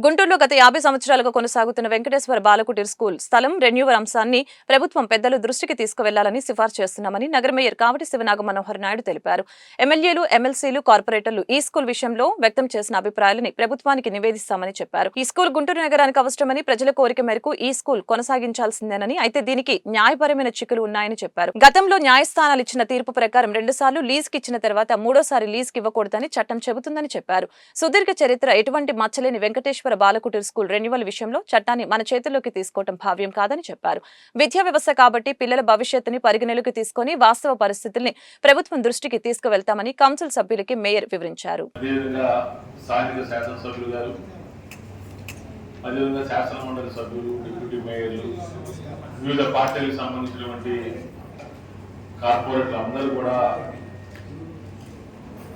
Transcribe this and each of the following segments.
గుంటూరులో గత 50 సంవత్సరాలుగా కొనసాగుతున్న వెంకటేశ్వర బాలకుటీర్ స్కూల్ స్థలం రెన్యూవల్ అంశాన్ని ప్రభుత్వం పెద్దల దృష్టికి తీసుకువెళ్లాలని సిఫార్సు చేస్తున్నామని నగర మేయర్ కావటి శివనాగ మనోహర్ నాయుడు తెలిపారు. ఎమ్మెల్యేలు, ఎమ్మెల్సీలు, కార్పొరేటర్లు ఈ స్కూల్ విషయంలో వ్యక్తం చేసిన అభిప్రాయాలని ప్రభుత్వానికి నివేదిస్తామని చెప్పారు. ఈ స్కూల్ గుంటూరు నగరానికి అవసరమని ప్రజల కోరిక మేరకు ఈ స్కూల్ కొనసాగించాల్సిందేనని, అయితే దీనికి న్యాయపరమైన చిక్కులు ఉన్నాయని చెప్పారు. గతంలో న్యాయస్థానాలు ఇచ్చిన తీర్పు ప్రకారం 2 సార్లు లీజుకి ఇచ్చిన తర్వాత 3వ సారి లీజుకి ఇవ్వకూడదని చట్టం చెబుతుందని చెప్పారు. సుదీర్ఘ చరిత్ర, ఎటువంటి మచ్చలేని వెంకటేశ్వర బాలకుటీర్ స్కూల్ రెన్యువల్ విషయంలో చట్టాన్ని మన చేతుల్లోకి తీసుకోవడం భావ్యం కాదని చెప్పారు. విద్యా వ్యవస్థ కాబట్టి పిల్లల భవిష్యత్తుని పరిగణలోకి తీసుకుని వాస్తవ పరిస్థితుల్ని ప్రభుత్వం దృష్టికి తీసుకువెళ్తామని కౌన్సిల్ సభ్యులకి మేయర్ వివరించారు.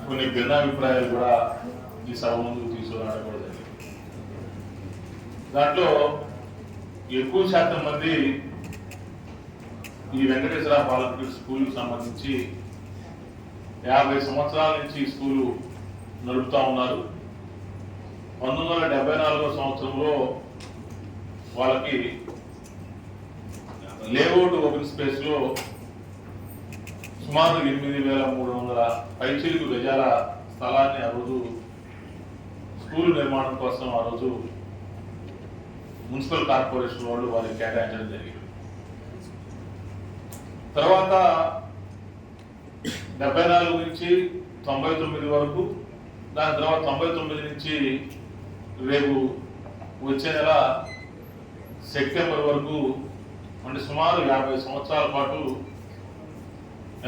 కొన్ని భిన్నాభిప్రాయాలు కూడా ఈ సభ ముందుకు తీసుకురావడం కూడా జరిగింది. దాంట్లో ఎక్కువ శాతం మంది ఈ వెంకటేశ్వర బాలకుటీర్ స్కూల్కి సంబంధించి 50 సంవత్సరాల నుంచి ఈ స్కూలు నడుపుతా ఉన్నారు. 1974 సంవత్సరంలో వాళ్ళకి లేఅవుట్ ఓపెన్ స్పేస్ లో సుమారు 8,300 పైచిలుకు గజాల స్థలాన్ని ఆ రోజు స్కూల్ నిర్మాణం కోసం ఆ రోజు మున్సిపల్ కార్పొరేషన్ వాళ్ళు వారికి కేటాయించడం జరిగింది. తర్వాత 74 నుంచి 99 వరకు, దాని తర్వాత 99 నుంచి రేపు వచ్చే నెల సెప్టెంబర్ వరకు, అంటే సుమారు 50 సంవత్సరాల పాటు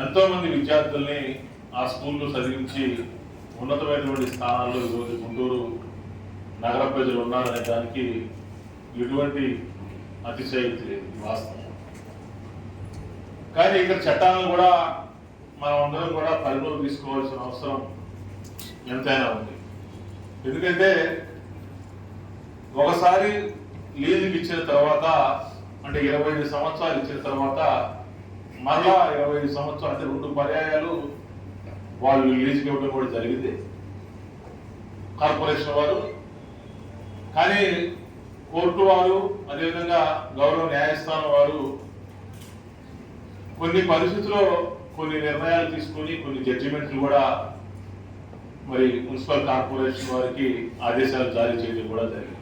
ఎంతో మంది విద్యార్థుల్ని ఆ స్కూల్లో చదివించి ఉన్నతమైనటువంటి స్థానాల్లో ఈరోజు గుంటూరు నగర ప్రజలు ఉన్నారనే దానికి ఎటువంటి అతిశయోక్తి లేదు, వాస్తవం. కానీ ఇక్కడ చట్టాలను కూడా మనం అందరం కూడా పరిగణలోకి తీసుకోవాల్సిన అవసరం ఎంతైనా ఉంది. ఎందుకంటే ఒకసారి లీజుకి ఇచ్చిన తర్వాత, అంటే 25 సంవత్సరాలు ఇచ్చిన తర్వాత మరలా 25 సంవత్సరాలు, అంటే 2 పర్యాయాలు వాళ్ళు రిలీజ్కి ఇవ్వడం కూడా జరిగింది కార్పొరేషన్ వారు. కానీ కోర్టు వారు, అదేవిధంగా గౌరవ న్యాయస్థానం వారు కొన్ని పరిస్థితుల్లో కొన్ని నిర్ణయాలు తీసుకొని కొన్ని జడ్జిమెంట్లు కూడా మరి మున్సిపల్ కార్పొరేషన్ వారికి ఆదేశాలు జారీ చేయడం కూడా జరిగింది.